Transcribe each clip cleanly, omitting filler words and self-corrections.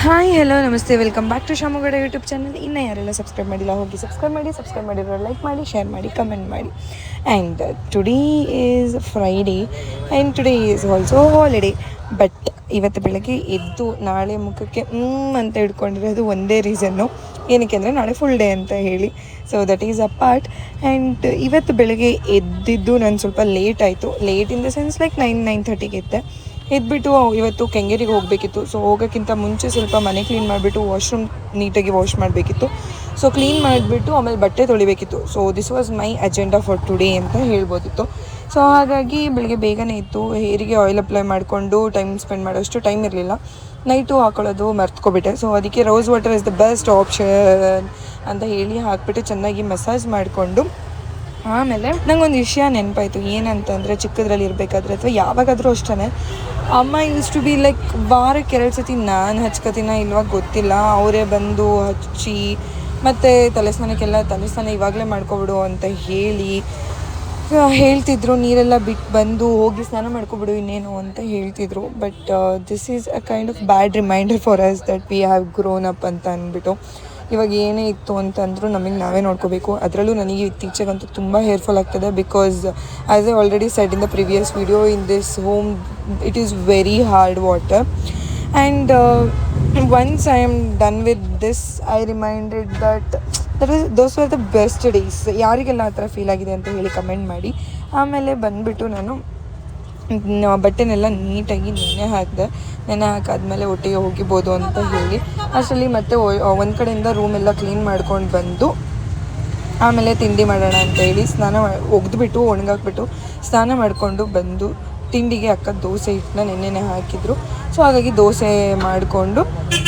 Hi hello ನಮಸ್ತೆ, welcome back to Shamugada YouTube channel. ಇನ್ನೂ ಯಾರೆಲ್ಲ ಸಬ್ಸ್ಕ್ರೈಬ್ ಮಾಡಿಲ್ಲ ಹೋಗಿ ಸಬ್ಸ್ಕ್ರೈಬ್ ಮಾಡಿರೋ ಲೈಕ್ ಮಾಡಿ, ಶೇರ್ ಮಾಡಿ, ಕಮೆಂಟ್ ಮಾಡಿ. And today is Friday and today is also holiday. But ಇವತ್ತು ಬೆಳಗ್ಗೆ ಎದ್ದು ನಾಳೆ ಮುಖಕ್ಕೆ ಅಂತ ಹಿಡ್ಕೊಂಡಿರೋದು ಒಂದೇ ರೀಸನ್ನು, ಏನಕ್ಕೆ ಅಂದರೆ ನಾಳೆ ಫುಲ್ ಡೇ ಅಂತ ಹೇಳಿ. So that is a part. And ಇವತ್ತು ಬೆಳಗ್ಗೆ ಎದ್ದಿದ್ದು ನಾನು ಸ್ವಲ್ಪ ಲೇಟ್ ಆಯಿತು. Late in the sense like 9:30ಗೆ ಎದ್ದೆ. ಎದ್ಬಿಟ್ಟು ಇವತ್ತು ಕೆಂಗೇರಿಗೆ ಹೋಗಬೇಕಿತ್ತು. ಸೊ ಹೋಗೋಕ್ಕಿಂತ ಮುಂಚೆ ಸ್ವಲ್ಪ ಮನೆ ಕ್ಲೀನ್ ಮಾಡಿಬಿಟ್ಟು ವಾಶ್ರೂಮ್ ನೀಟಾಗಿ ವಾಶ್ ಮಾಡಬೇಕಿತ್ತು. ಸೊ ಕ್ಲೀನ್ ಮಾಡಿಬಿಟ್ಟು ಆಮೇಲೆ ಬಟ್ಟೆ ತೊಳಿಬೇಕಿತ್ತು. So this was my agenda for today ಅಂತ ಹೇಳ್ಬೋದಿತ್ತು. ಸೊ ಹಾಗಾಗಿ ಬೆಳಗ್ಗೆ ಬೇಗನೆ ಇತ್ತು. ಹೇರಿಗೆ ಆಯಿಲ್ ಅಪ್ಲೈ ಮಾಡಿಕೊಂಡು ಟೈಮ್ ಸ್ಪೆಂಡ್ ಮಾಡೋಷ್ಟು ಟೈಮ್ ಇರಲಿಲ್ಲ. ನೈಟು ಹಾಕೊಳ್ಳೋದು ಮರ್ತ್ಕೊಬಿಟ್ಟೆ. ಸೊ ಅದಕ್ಕೆ rose water is the best option ಅಂತ ಹೇಳಿ ಹಾಕ್ಬಿಟ್ಟು ಚೆನ್ನಾಗಿ ಮಸಾಜ್ ಮಾಡಿಕೊಂಡು ಆಮೇಲೆ ನಂಗೊಂದು ವಿಷಯ ನೆನಪಾಯಿತು. ಏನಂತಂದರೆ ಚಿಕ್ಕದ್ರಲ್ಲಿ ಇರಬೇಕಾದ್ರೆ ಅಥವಾ ಯಾವಾಗಾದರೂ ಅಷ್ಟೇ ಅಮ್ಮ ಯೂಸ್ ಟು ಬಿ ಲೈಕ್ ವಾರಕ್ಕೆ 2 ಸತಿ ನಾನು ಹಚ್ಕೋತೀನ ಇಲ್ವಾ ಗೊತ್ತಿಲ್ಲ, ಅವರೇ ಬಂದು ಹಚ್ಚಿ ಮತ್ತು ತಲೆಸ್ನಾನ ಇವಾಗಲೇ ಮಾಡ್ಕೊಬಿಡು ಅಂತ ಹೇಳಿ ಹೇಳ್ತಿದ್ರು. ನೀರೆಲ್ಲ ಬಿಟ್ಟು ಬಂದು ಹೋಗಿ ಸ್ನಾನ ಮಾಡ್ಕೊಬಿಡು ಇನ್ನೇನು ಅಂತ ಹೇಳ್ತಿದ್ರು. But this is a kind of bad reminder for us that we have grown up ಅಂತ ಅಂದ್ಬಿಟ್ಟು. ಇವಾಗ ಏನೇ ಇತ್ತು ಅಂತಂದರೂ ನಮಗೆ ನಾವೇ ನೋಡ್ಕೋಬೇಕು. ಅದರಲ್ಲೂ ನನಗೆ ಇತ್ತೀಚೆಗಂತೂ ತುಂಬ ಹೇರ್ಫಾಲ್ ಆಗ್ತದೆ. Because as I already said in the previous video, in this home it is very hard water. And once I am done with this I reminded those are the best days. ಯಾರಿಗೆಲ್ಲ ಆ ಥರ feel ಆಗಿದೆ ಅಂತ ಹೇಳಿ comment ಮಾಡಿ. ಆಮೇಲೆ ಬಂದುಬಿಟ್ಟು ನಾನು ಬಟ್ಟೆನೆಲ್ಲ ನೀಟಾಗಿ ನೆನೆ ಹಾಕಾದ್ಮೇಲೆ ಒಟ್ಟಿಗೆ ಹೋಗಿಬೋದು ಅಂತ ಹೇಳಿ ಅಷ್ಟರಲ್ಲಿ ಮತ್ತೆ ಒಂದು ಕಡೆಯಿಂದ ರೂಮೆಲ್ಲ ಕ್ಲೀನ್ ಮಾಡ್ಕೊಂಡು ಬಂದು ಆಮೇಲೆ ತಿಂಡಿ ಮಾಡೋಣ ಅಂತ ಹೇಳಿ ಒಗೆದ್ಬಿಟ್ಟು ಒಣಗಾಕ್ಬಿಟ್ಟು ಸ್ನಾನ ಮಾಡಿಕೊಂಡು ಬಂದು ತಿಂಡಿಗೆ ಅಕ್ಕ ದೋಸೆ ಹಿಟ್ಟನ್ನ ನೆನ್ನೆನೆ ಹಾಕಿದ್ರು. ಸೊ ಹಾಗಾಗಿ ದೋಸೆ ಮಾಡಿಕೊಂಡು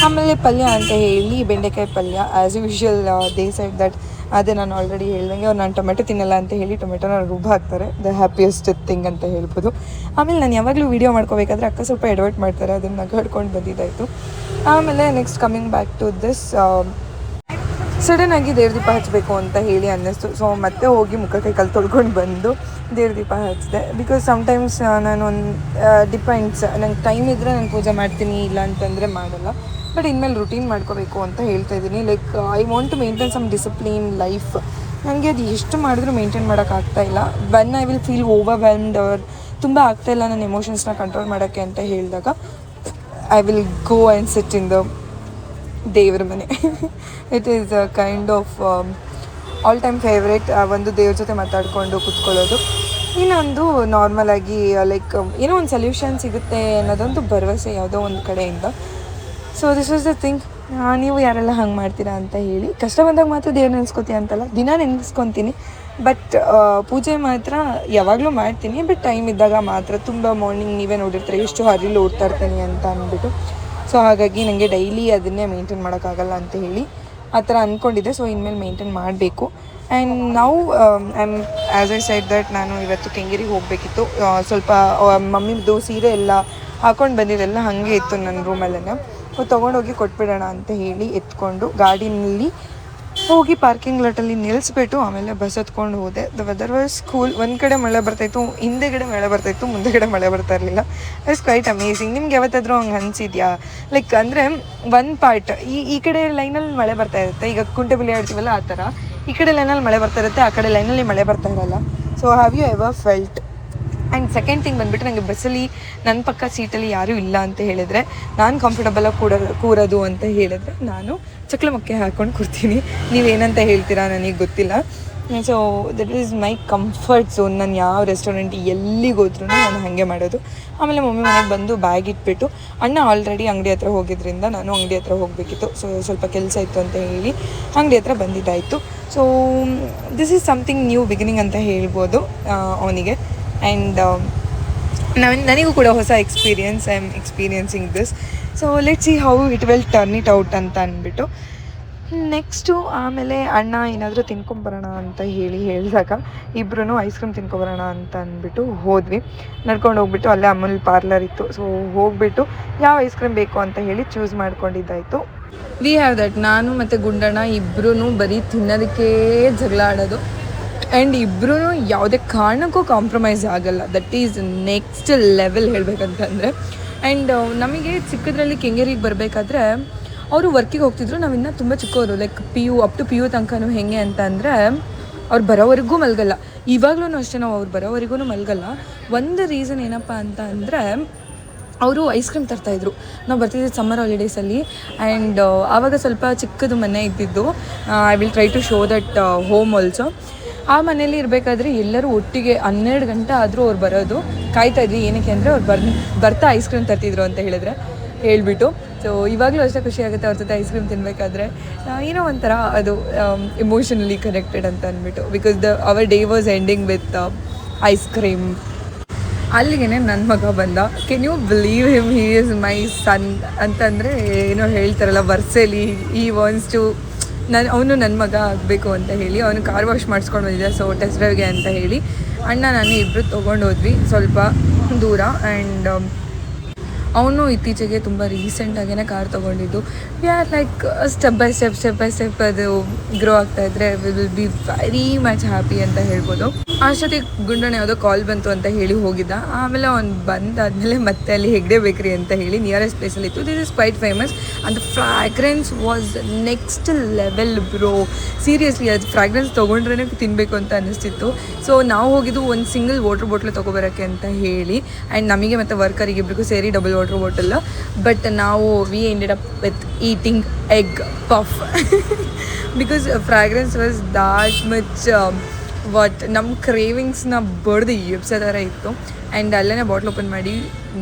ಆಮೇಲೆ ಪಲ್ಯ ಅಂತ ಹೇಳಿ ಬೆಂಡೆಕಾಯಿ ಪಲ್ಯ as usual they side that. ಅದೇ ನಾನು ಆಲ್ರೆಡಿ ಹೇಳ್ದಂಗೆ ನಾನು ಟೊಮೆಟೊ ತಿನ್ನಲ್ಲ ಅಂತ ಹೇಳಿ ಟೊಮೆಟೊನ ರುಬ್ಬ ಹಾಕ್ತಾರೆ. ದ ಹ್ಯಾಪಿಯೆಸ್ಟ್ ಥಿಂಗ್ ಅಂತ ಹೇಳ್ಬೋದು. ಆಮೇಲೆ ನಾನು ಯಾವಾಗಲೂ ವೀಡಿಯೋ ಮಾಡ್ಕೋಬೇಕಾದ್ರೆ ಅಕ್ಕ ಸ್ವಲ್ಪ ಎಡವಟ್ ಮಾಡ್ತಾರೆ, ಅದನ್ನು ನಗಾಡ್ಕೊಂಡು ಬಂದಿದ್ದಾಯಿತು. ಆಮೇಲೆ next coming back to this, ಸಡನ್ನಾಗಿ ದೇವ್ರ ದೀಪ ಹಚ್ಚಬೇಕು ಅಂತ ಹೇಳಿ ಅನ್ನಿಸ್ತು. ಸೊ ಮತ್ತೆ ಹೋಗಿ ಮುಖಕ್ಕೆ ಕೈ ತೊಳ್ಕೊಂಡು ಬಂದು ದೇವ್ರ ದೀಪ ಹಚ್ಚಿದೆ. ಬಿಕಾಸ್ ಸಮ್ಟೈಮ್ಸ್ ನಾನು ಡಿಪೆಂಡ್ಸ್, ನಂಗೆ ಟೈಮ್ ಇದ್ದರೆ ನಾನು ಪೂಜೆ ಮಾಡ್ತೀನಿ, ಇಲ್ಲ ಅಂತಂದರೆ ಮಾಡಲ್ಲ. ಬಟ್ ಇನ್ಮೇಲೆ ರುಟೀನ್ ಮಾಡ್ಕೋಬೇಕು ಅಂತ ಹೇಳ್ತಾ ಇದ್ದೀನಿ. Like I want to maintain some discipline life. ನನಗೆ ಅದು ಎಷ್ಟು ಮಾಡಿದ್ರೂ ಮೇಂಟೈನ್ ಮಾಡೋಕ್ಕಾಗ್ತಾಯಿಲ್ಲ. When I will feel overwhelmed or ತುಂಬ ಆಗ್ತಾಯಿಲ್ಲ ನನ್ನ ಎಮೋಷನ್ಸ್ನ ಕಂಟ್ರೋಲ್ ಮಾಡೋಕ್ಕೆ ಅಂತ ಹೇಳಿದಾಗ I will go and sit in the ದೇವ್ರ ಮನೆ. It is a kind of all time favourite. ಒಂದು ದೇವ್ರ ಜೊತೆ ಮಾತಾಡಿಕೊಂಡು ಕೂತ್ಕೊಳ್ಳೋದು, ಇನ್ನೊಂದು ನಾರ್ಮಲಾಗಿ ಲೈಕ್ ಏನೋ ಒಂದು ಸೊಲ್ಯೂಷನ್ ಸಿಗುತ್ತೆ ಅನ್ನೋದೊಂದು ಭರವಸೆ ಯಾವುದೋ ಒಂದು ಕಡೆಯಿಂದ. So this was the thing. ನೀವು ಯಾರೆಲ್ಲ ಹಂಗೆ ಮಾಡ್ತೀರಾ ಅಂತ ಹೇಳಿ. ಕಷ್ಟ ಬಂದಾಗ ಮಾತ್ರ ದೇವ್ರು ನೆನೆಸ್ಕೊತೀಯ ಅಂತಲ್ಲ, ದಿನ ನೆನೆಸ್ಕೊತೀನಿ. ಬಟ್ ಪೂಜೆ ಮಾತ್ರ ಯಾವಾಗಲೂ ಮಾಡ್ತೀನಿ, ಬಟ್ ಟೈಮ್ ಇದ್ದಾಗ ಮಾತ್ರ. ತುಂಬ ಮಾರ್ನಿಂಗ್ ನೀವೇ ನೋಡಿರ್ತಾರೆ ಎಷ್ಟು ಹರಿಲಿ ಓಡ್ತಾ ಇರ್ತೀನಿ ಅಂತ ಅಂದ್ಬಿಟ್ಟು. ಸೊ ಹಾಗಾಗಿ ನನಗೆ ಡೈಲಿ ಅದನ್ನೇ ಮೇಂಟೈನ್ ಮಾಡೋಕ್ಕಾಗಲ್ಲ ಅಂತ ಹೇಳಿ ಆ ಥರ ಅಂದ್ಕೊಂಡಿದ್ದೆ. ಸೊ ಇನ್ಮೇಲೆ ಮೇಂಟೈನ್ ಮಾಡಬೇಕು. ಆ್ಯಂಡ್ ನಾವು ಆ್ಯಸ್ ಐ ಸೈಡ್ ದಟ್ ನಾನು ಇವತ್ತು ಕೆಂಗೇರಿಗೆ ಹೋಗಬೇಕಿತ್ತು. ಸ್ವಲ್ಪ ಮಮ್ಮಿದು ಸೀರೆ ಎಲ್ಲ ಹಾಕ್ಕೊಂಡು ಬಂದಿದ್ದೆಲ್ಲ ಹಾಗೆ ಇತ್ತು ನನ್ನ ರೂಮಲ್ಲೇ. ತೊಗೊಂಡೋಗಿ ಕೊಟ್ಬಿಡೋಣ ಅಂತ ಹೇಳಿ ಎತ್ಕೊಂಡು ಗಾಡಿನಲ್ಲಿ ಹೋಗಿ ಪಾರ್ಕಿಂಗ್ ಲಾಟಲ್ಲಿ ನಿಲ್ಲಿಸ್ಬಿಟ್ಟು ಆಮೇಲೆ ಬಸ್ ಹತ್ಕೊಂಡು ಹೋದೆ. The weather was cool. ಒಂದು ಕಡೆ ಮಳೆ ಬರ್ತಾಯಿತ್ತು, ಹಿಂದೆಗಡೆ ಮಳೆ ಬರ್ತಾಯಿತ್ತು, ಮುಂದೆಗಡೆ ಮಳೆ ಬರ್ತಾ ಇರಲಿಲ್ಲ. It's quite amazing. ನಿಮ್ಗೆ ಯಾವತ್ತಾದರೂ ಹಂಗೆ ಅನಿಸಿದ್ಯಾ? ಲೈಕ್ ಅಂದರೆ ಒಂದು ಪಾರ್ಟ್ ಈ ಕಡೆ ಲೈನಲ್ಲಿ ಮಳೆ ಬರ್ತಾ ಇರುತ್ತೆ. ಈಗ ಕುಂಟೆಬಿಲ್ಲೆ ಆಡ್ತೀವಲ್ಲ ಆ ಥರ ಈ ಕಡೆ ಲೈನಲ್ಲಿ ಮಳೆ ಬರ್ತಾ ಇರುತ್ತೆ, ಆ ಕಡೆ ಲೈನಲ್ಲಿ ಮಳೆ ಬರ್ತಾ ಇರಲ್ಲ. So have you ever felt? And second thing ಬಂದುಬಿಟ್ಟು ನನಗೆ ಬಸ್ಸಲ್ಲಿ ನನ್ನ ಪಕ್ಕ ಸೀಟಲ್ಲಿ ಯಾರೂ ಇಲ್ಲ ಅಂತ ಹೇಳಿದರೆ, ನಾನು ಕಂಫರ್ಟಬಲಾಗಿ ಕೂರೋದು ಅಂತ ಹೇಳಿದ್ರೆ ನಾನು ಚಕ್ಲಮಕ್ಕೆ ಹಾಕ್ಕೊಂಡು ಕೂರ್ತೀನಿ. ನೀವೇನಂತ ಹೇಳ್ತೀರಾ ನನಗೆ ಗೊತ್ತಿಲ್ಲ. So that is my comfort zone. ನಾನು ಯಾವ ರೆಸ್ಟೋರೆಂಟ್ ಎಲ್ಲಿಗೆ ಹೋದ್ರೂ ನಾನು ಹಾಗೆ ಮಾಡೋದು. ಆಮೇಲೆ ಮಮ್ಮಿ ಮನೆಗೆ ಬಂದು ಬ್ಯಾಗ್ ಇಟ್ಬಿಟ್ಟು, ಅಣ್ಣ ಆಲ್ರೆಡಿ ಅಂಗಡಿ ಹತ್ರ ಹೋಗಿದ್ದರಿಂದ ನಾನು ಅಂಗಡಿ ಹತ್ರ ಹೋಗಬೇಕಿತ್ತು. ಸೊ ಸ್ವಲ್ಪ ಕೆಲಸ ಇತ್ತು ಅಂತ ಹೇಳಿ ಅಂಗಡಿ ಹತ್ರ ಬಂದಿದ್ದಾಯಿತು. So this is something new beginning ಅಂತ ಹೇಳ್ಬೋದು ಅವನಿಗೆ. ಆ್ಯಂಡ್ ನನಗೂ ಕೂಡ ಹೊಸ experience. I am experiencing this. So let's see how it will turn it out ಅಂತ ಅಂದ್ಬಿಟ್ಟು ನೆಕ್ಸ್ಟು ಆಮೇಲೆ ಅಣ್ಣ ಏನಾದರೂ ತಿನ್ಕೊಂಬರೋಣ ಅಂತ ಹೇಳಿದಾಗ ಇಬ್ಬರೂ ಐಸ್ ಕ್ರೀಮ್ ತಿನ್ಕೊಬರೋಣ ಅಂತ ಅಂದ್ಬಿಟ್ಟು ಹೋದ್ವಿ. ನಡ್ಕೊಂಡು ಹೋಗ್ಬಿಟ್ಟು ಅಲ್ಲೇ ಅಮೂಲ್ ಪಾರ್ಲರ್ ಇತ್ತು. ಸೊ ಹೋಗ್ಬಿಟ್ಟು ಯಾವ ಐಸ್ ಕ್ರೀಮ್ ಬೇಕು ಅಂತ ಹೇಳಿ ಚೂಸ್ ಮಾಡ್ಕೊಂಡಿದ್ದಾಯಿತು. We have that. ನಾನು ಮತ್ತು ಗುಂಡಣ್ಣ ಇಬ್ಬರೂ ಬರೀ ತಿನ್ನೋದಕ್ಕೆ ಜಗಳ ಆಡೋದು. ಆ್ಯಂಡ್ ಇಬ್ಬರೂ ಯಾವುದೇ ಕಾರಣಕ್ಕೂ ಕಾಂಪ್ರಮೈಸ್ ಆಗೋಲ್ಲ. ದಟ್ ಈಸ್ ನೆಕ್ಸ್ಟ್ ಲೆವೆಲ್ ಹೇಳಬೇಕಂತಂದರೆ. ಆ್ಯಂಡ್ ನಮಗೆ ಚಿಕ್ಕದ್ರಲ್ಲಿ ಕೆಂಗೇರಿಗೆ ಬರಬೇಕಾದ್ರೆ ಅವರು ವರ್ಕಿಗೆ ಹೋಗ್ತಿದ್ರು, ನಾವಿನ್ನೂ ತುಂಬ ಚಿಕ್ಕವರು, ಲೈಕ್ ಅಪ್ ಟು PU ತನಕನೂ ಹೆಂಗೆ ಅಂತ ಅಂದರೆ ಅವ್ರು ಬರೋವರೆಗೂ ಮಲಗಲ್ಲ. ಇವಾಗಲೂ ಅಷ್ಟೇ, ನಾವು ಅವ್ರು ಬರೋವರೆಗೂ ಮಲಗಲ್ಲ. ಒಂದು ರೀಸನ್ ಏನಪ್ಪ ಅಂತ ಅಂದರೆ ಅವರು ಐಸ್ ಕ್ರೀಮ್ ತರ್ತಾಯಿದ್ರು. ನಾವು ಬರ್ತಿದ್ದೆ ಸಮ್ಮರ್ ಹಾಲಿಡೇಸಲ್ಲಿ. ಆ್ಯಂಡ್ ಆವಾಗ ಸ್ವಲ್ಪ ಚಿಕ್ಕದು ಮನೆ ಇದ್ದಿದ್ದು. I will try to show that home also. ಆ ಮನೇಲಿ ಇರಬೇಕಾದ್ರೆ ಎಲ್ಲರೂ ಒಟ್ಟಿಗೆ 12 ಗಂಟೆ ಆದರೂ ಅವ್ರು ಬರೋದು ಕಾಯ್ತಾಯಿದ್ವಿ. ಏನಕ್ಕೆ ಅಂದರೆ ಅವ್ರು ಬರ್ತಾ ಐಸ್ ಕ್ರೀಮ್ ತರ್ತಿದ್ರು ಅಂತ ಹೇಳ್ಬಿಟ್ಟು. ಸೊ ಇವಾಗಲೂ ಅಷ್ಟೇ ಖುಷಿ ಆಗುತ್ತೆ ಅವ್ರ ಜೊತೆ ಐಸ್ ಕ್ರೀಮ್ ತಿನ್ನಬೇಕಾದ್ರೆ. ಏನೋ ಒಂಥರ ಅದು ಇಮೋಷನಲಿ ಕನೆಕ್ಟೆಡ್ ಅಂತ ಅಂದ್ಬಿಟ್ಟು, because our day was ending with ice cream. ಅಲ್ಲಿಗೆ ನನ್ನ ಮಗ ಬಂದ. Can you believe him, he is my son ಅಂತಂದರೆ ಏನೋ ಹೇಳ್ತಾರಲ್ಲ ವರ್ಸೆಲಿ, ಈ ವಾಂಟ್ಸ್ ಟು ಅವನು ನನ್ನ ಮಗ ಆಗಬೇಕು ಅಂತ ಹೇಳಿ ಅವನು ಕಾರ್ ವಾಶ್ ಮಾಡಿಸ್ಕೊಂಡು ಬಂದಿದ್ದೆ. ಸೊ ಟೆಸ್ಟ್ ಡ್ರೈವ್ಗೆ ಅಂತ ಹೇಳಿ ಅಣ್ಣ ನಾನು ಇಬ್ಬರು ತೊಗೊಂಡು ಹೋದ್ವಿ ಸ್ವಲ್ಪ ದೂರ. ಆ್ಯಂಡ್ ಅವನು ಇತ್ತೀಚೆಗೆ ತುಂಬ ರೀಸೆಂಟಾಗೇ ಕಾರ್ ತೊಗೊಂಡಿದ್ದು. We are like step by step ಅದು ಗ್ರೋ ಆಗ್ತಾಯಿದ್ರೆ we will be very much happy ಅಂತ ಹೇಳ್ಬೋದು. ಅಷ್ಟೊತ್ತಿಗೆ ಗುಂಡಣ್ಣ ಯಾವುದೋ ಕಾಲ್ ಬಂತು ಅಂತ ಹೇಳಿ ಹೋಗಿದ್ದ. ಆಮೇಲೆ ಅವ್ನು ಬಂದಾದಮೇಲೆ ಮತ್ತೆ ಅಲ್ಲಿ ಹೆಗ್ಡೆ ಬೇಕ್ರಿ ಅಂತ ಹೇಳಿ ನಿಯರೆಸ್ಟ್ ಪ್ಲೇಸಲ್ಲಿ ಇತ್ತು. This is quite famous and the fragrance was next level bro. Seriously ಅದು ಫ್ರಾಗ್ರೆನ್ಸ್ ತೊಗೊಂಡ್ರೇ ತಿನ್ನಬೇಕು ಅಂತ ಅನ್ನಿಸ್ತಿತ್ತು. ಸೊ ನಾವು ಹೋಗಿದ್ದು ಒಂದು ಸಿಂಗಲ್ ವಾಟರ್ ಬಾಟ್ಲ್ ತೊಗೊಬರೋಕ್ಕೆ ಅಂತ ಹೇಳಿ. ಆ್ಯಂಡ್ ನಮಗೆ ಮತ್ತು ವರ್ಕರಿಗೆ ಇಬ್ಬರಿಗೂ ಸೇರಿ ಡಬಲ್ ವಾಟರ್ ಬಾಟಲ್. ಬಟ್ ನಾವು we ended up with eating egg puff because fragrance was that much ನಮ್ಮ ಕ್ರೇವಿಂಗ್ಸ್ನ ಬಡ್ದು ಎಬ್ಸೋ ಥರ ಇತ್ತು. ಆ್ಯಂಡ್ ಅಲ್ಲೇ ಬಾಟ್ಲ್ ಓಪನ್ ಮಾಡಿ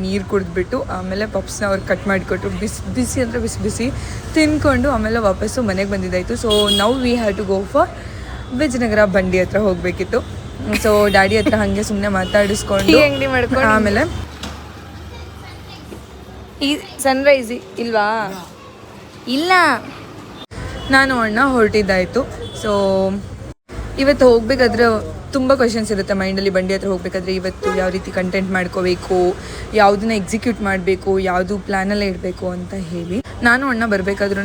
ನೀರು ಕುಡಿದ್ಬಿಟ್ಟು ಆಮೇಲೆ ಪಪ್ಸ್ನ ಅವ್ರು ಕಟ್ ಮಾಡಿಕೊಟ್ರು. ಬಿಸಿ ಅಂದರೆ ಬಿಸಿ ತಿಂದ್ಕೊಂಡು ಆಮೇಲೆ ವಾಪಸ್ಸು ಮನೆಗೆ ಬಂದಿದ್ದಾಯಿತು. So now we have to go for Vijayanagar ಬಂಡಿ ಹತ್ರ ಹೋಗಬೇಕಿತ್ತು. ಸೊ ಡ್ಯಾಡಿ ಹತ್ರ ಹಾಗೆ ಸುಮ್ಮನೆ ಮಾತಾಡಿಸ್ಕೊಂಡು ಅಂಗಡಿ ಮಾಡ್ಕೊಂಡು ಆಮೇಲೆ ಈ ಸನ್ರೈಸ್ ಇಲ್ವಾ ಇಲ್ಲ ನಾನು ಅಣ್ಣ ಹೊರಟಿದ್ದಾಯಿತು. ಸೊ ಇವತ್ತು ಹೋಗಬೇಕಾದ್ರೆ ತುಂಬ ಕ್ವೆಶನ್ಸ್ ಇರುತ್ತೆ ಮೈಂಡಲ್ಲಿ. ಬಂಡಿ ಹತ್ರ ಹೋಗಬೇಕಾದ್ರೆ ಇವತ್ತು ಯಾವ ರೀತಿ ಕಂಟೆಂಟ್ ಮಾಡ್ಕೋಬೇಕು, ಯಾವುದನ್ನ ಎಕ್ಸಿಕ್ಯೂಟ್ ಮಾಡಬೇಕು, ಯಾವುದು ಪ್ಲ್ಯಾನಲ್ಲೇ ಇಡಬೇಕು ಅಂತ ಹೇಳಿ ನಾನು ಅಣ್ಣ ಬರಬೇಕಾದ್ರೂ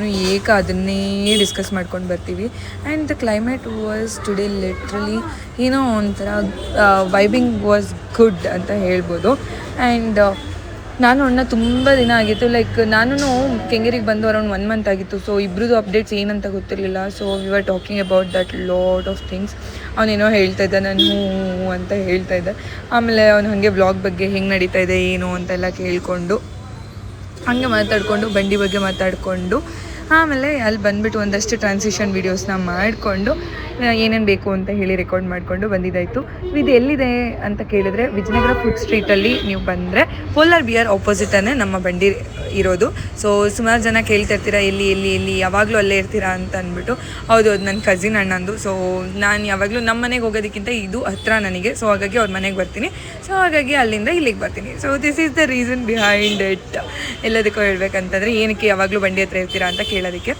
ಅದನ್ನೇ ಡಿಸ್ಕಸ್ ಮಾಡ್ಕೊಂಡು ಬರ್ತೀವಿ. And the climate was today literally ಏನೋ ಒಂಥರ ವೈಬಿಂಗ್ ವಾಸ್ ಗುಡ್ ಅಂತ ಹೇಳ್ಬೋದು. ಆ್ಯಂಡ್ ನಾನು ಅಣ್ಣ ತುಂಬ ದಿನ ಆಗಿತ್ತು, ಲೈಕ್ ನಾನು ಕೆಂಗೇರಿಗೆ ಬಂದು ಅರೌಂಡ್ 1 ಮಂತ್ ಆಗಿತ್ತು. ಸೊ ಇಬ್ಬರದು ಅಪ್ಡೇಟ್ಸ್ ಏನಂತ ಗೊತ್ತಿರಲಿಲ್ಲ. So we are talking about that lot of things. ಅವನೇನೋ ಹೇಳ್ತಾ ಇದ್ದ, ನಾನು ಹ್ಞೂ ಅಂತ ಹೇಳ್ತಾ ಇದ್ದೆ. ಆಮೇಲೆ ಅವನು ಹಾಗೆ ವ್ಲಾಗ್ ಬಗ್ಗೆ ಹೆಂಗೆ ನಡೀತಾ ಇದೆ ಏನು ಅಂತೆಲ್ಲ ಕೇಳಿಕೊಂಡು ಹಾಗೆ ಮಾತಾಡಿಕೊಂಡು ಬಂಡಿ ಬಗ್ಗೆ ಮಾತಾಡಿಕೊಂಡು ಆಮೇಲೆ ಅಲ್ಲಿ ಬಂದುಬಿಟ್ಟು ಒಂದಷ್ಟು ಟ್ರಾನ್ಸಿಷನ್ ವೀಡಿಯೋಸ್ನ ಮಾಡಿಕೊಂಡು ಏನೇನು ಬೇಕು ಅಂತ ಹೇಳಿ ರೆಕಾರ್ಡ್ ಮಾಡಿಕೊಂಡು ಬಂದಿದ್ದಾಯಿತು. ಇದು ಎಲ್ಲಿದೆ ಅಂತ ಕೇಳಿದ್ರೆ ವಿಜಯನಗರ ಫುಡ್ ಸ್ಟ್ರೀಟಲ್ಲಿ ನೀವು ಬಂದರೆ ಪೋಲಾರ್ ಬಿಯರ್ ಆಪೋಸಿಟನ್ನೇ ನಮ್ಮ ಬಂಡಿ ಇರೋದು. ಸೊ ಸುಮಾರು ಜನ ಕೇಳ್ತಿರ್ತೀರ ಎಲ್ಲಿ ಎಲ್ಲಿ ಎಲ್ಲಿ ಯಾವಾಗಲೂ ಅಲ್ಲೇ ಇರ್ತೀರಾ ಅಂತ ಅಂದ್ಬಿಟ್ಟು. ಹೌದು, ಅದು ನನ್ನ ಕಸಿನ್ ಅಣ್ಣಂದು. ಸೊ ನಾನು ಯಾವಾಗಲೂ ನಮ್ಮ ಮನೆಗೆ ಹೋಗೋದಕ್ಕಿಂತ ಇದು ಹತ್ರ ನನಗೆ. ಸೊ ಹಾಗಾಗಿ ಅವ್ರ ಮನೆಗೆ ಬರ್ತೀನಿ. ಸೊ ಹಾಗಾಗಿ ಅಲ್ಲಿಂದ ಇಲ್ಲಿಗೆ ಬರ್ತೀನಿ. So this is the reason behind it. ಎಲ್ಲದಕ್ಕೂ ಹೇಳ್ಬೇಕಂತಂದರೆ ಏನಕ್ಕೆ ಯಾವಾಗಲೂ ಬಂಡಿ ಹತ್ರ ಇರ್ತೀರಾ ಅಂತ ಕೇಳೋದಕ್ಕೆ.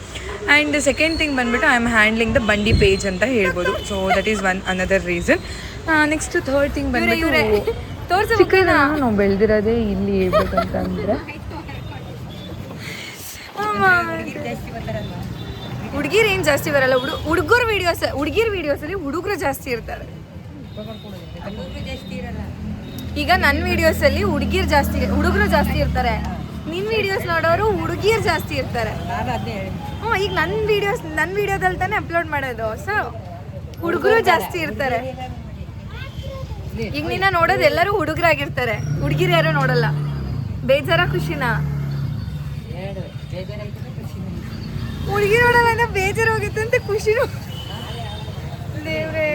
ಆ್ಯಂಡ್ ಸೆಕೆಂಡ್ ಥಿಂಗ್ ಬಂದುಬಿಟ್ಟು ಐ ಆಮ್ ಹ್ಯಾಂಡ್ಲಿಂಗ್ ದ ಬಂಡಿ ಪೇಜ್ ಅಂತ ಹೇಳ್ಬೋದು. So that is another reason. Next third thing ಬಂದುಬಿಟ್ಟು ಚಿಕ್ಕನ ನಾವು ಬೆಳೆದಿರೋದೇ ಇಲ್ಲಿ ಹೇಳ್ಬೇಕಂತಂದರೆ ಹುಡುಗಿರು ಏನು ಜಾಸ್ತಿ ಬರಲ್ಲ, ಹುಡುಗಿರ ವೀಡಿಯೋಸಲ್ಲಿ ಹುಡುಗರು ಜಾಸ್ತಿ ಇರ್ತಾರೆ. ಈಗ ನನ್ನ ವೀಡಿಯೋಸಲ್ಲಿ ಹುಡುಗರು ಜಾಸ್ತಿ ಇರ್ತಾರೆ. ನಿನ್ನ ವೀಡಿಯೋಸ್ ನೋಡೋರು ಹುಡುಗಿಯರು ಜಾಸ್ತಿ ಇರ್ತಾರೆ. ಈಗ ನನ್ನ ವೀಡಿಯೋದಲ್ಲಿ ತಾನೇ ಅಪ್ಲೋಡ್ ಮಾಡೋದು. ಸೊ ಹುಡುಗರು ಜಾಸ್ತಿ ಇರ್ತಾರೆ. ಈಗ ನಿನ್ನ ನೋಡೋದು ಎಲ್ಲರೂ ಹುಡುಗರಾಗಿರ್ತಾರೆ, ಹುಡುಗಿರು ಯಾರು ನೋಡಲ್ಲ. ಬೇಜಾರ ಖುಷಿನಾ? ಹುಡುಗಿ ನೋಡಲ್ಲ ಅಂದ್ರೆ ಬೇಜಾರು ಹೋಗಿತ್ತಂತೆ, ಖುಷಿನೂ. ದೇವ್ರೇ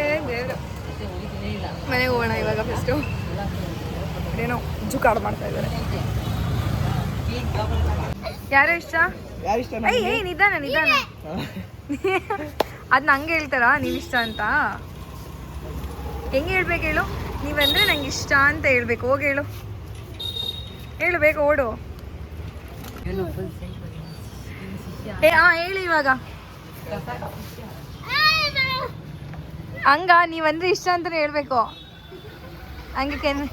ಮನೆಗೆ ಹೋಗೋಣ ಇವಾಗ. ಫಸ್ಟು ಏನೋ ಜುಕಾಡು ಮಾಡ್ತಾ ಇದ್ದಾರೆ. ಯಾರು ಇಷ್ಟ? ನಿಧಾನ ಅದ್ ನಂಗೆ ಹೇಳ್ತಾರಾ ನೀವಿಷ್ಟ ಅಂತ? ಹೆಂಗೆ ಹೇಳ್ಬೇಕು ಹೇಳು? ನೀವಂದ್ರೆ ನಂಗೆ ಇಷ್ಟ ಅಂತ ಹೇಳ್ಬೇಕು. ಹೋಗಿ ಹೇಳು ಬೇಗ, ಓಡು. ಹೇಳಿ ಇವಾಗ. ಹಂಗ ನೀವಂದ್ರೆ ಇಷ್ಟ ಅಂತಾನೆ ಹೇಳ್ಬೇಕು. ಹಂಗೆ ಹೇಳು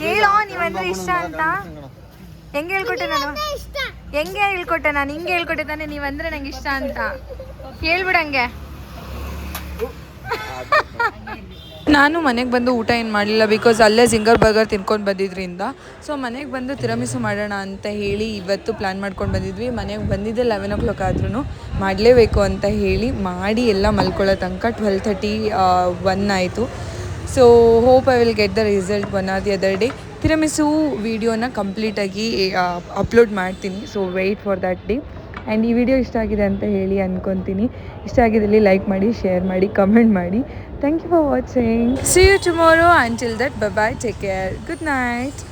ಹೇಳೋ ನೀವಂದ್ರೆ ಇಷ್ಟ ಅಂತ. ಹೆಂಗೆ ಹೇಳ್ಕೊಟ್ಟೆ ನಾನು? ಹಿಂಗೆ ಹೇಳ್ಕೊಟ್ಟೆ ತಾನೆ ನೀವಂದ್ರೆ ನಂಗೆ ಇಷ್ಟ ಅಂತ. ಹೇಳ್ಬಿಡಂಗೆ. ನಾನು ಮನೆಗೆ ಬಂದು ಊಟ ಏನು ಮಾಡಲಿಲ್ಲ ಬಿಕಾಸ್ ಅಲ್ಲೇ ಜಿಂಗರ್ ಬರ್ಗರ್ ತಿನ್ಕೊಂಡು ಬಂದಿದ್ದರಿಂದ. ಸೊ ಮನೆಗೆ ಬಂದು ತಿರಮಿಸು ಮಾಡೋಣ ಅಂತ ಹೇಳಿ ಇವತ್ತು ಪ್ಲ್ಯಾನ್ ಮಾಡ್ಕೊಂಡು ಬಂದಿದ್ವಿ. ಮನೆಗೆ ಬಂದಿದ್ದೆ 11 ಆದ್ರೂ ಮಾಡಲೇಬೇಕು ಅಂತ ಹೇಳಿ ಮಾಡಿ ಎಲ್ಲ ಮಲ್ಕೊಳ್ಳೋ ತನಕ 12:30 1 ಆಯಿತು. So hope I will get the result one or the other day. Tiramisu ವೀಡಿಯೋನ ಕಂಪ್ಲೀಟಾಗಿ ಅಪ್ಲೋಡ್ ಮಾಡ್ತೀನಿ. So wait for that day. And ಈ ವಿಡಿಯೋ ಇಷ್ಟ ಆಗಿದೆ ಅಂತ ಹೇಳಿ ಅಂದ್ಕೊತೀನಿ. ಇಷ್ಟ ಆಗಿದ್ದಲ್ಲಿ ಲೈಕ್ ಮಾಡಿ, ಶೇರ್ ಮಾಡಿ, ಕಮೆಂಟ್ ಮಾಡಿ. Thank you for watching. See you tomorrow. Until that, bye-bye. Take care. Good night.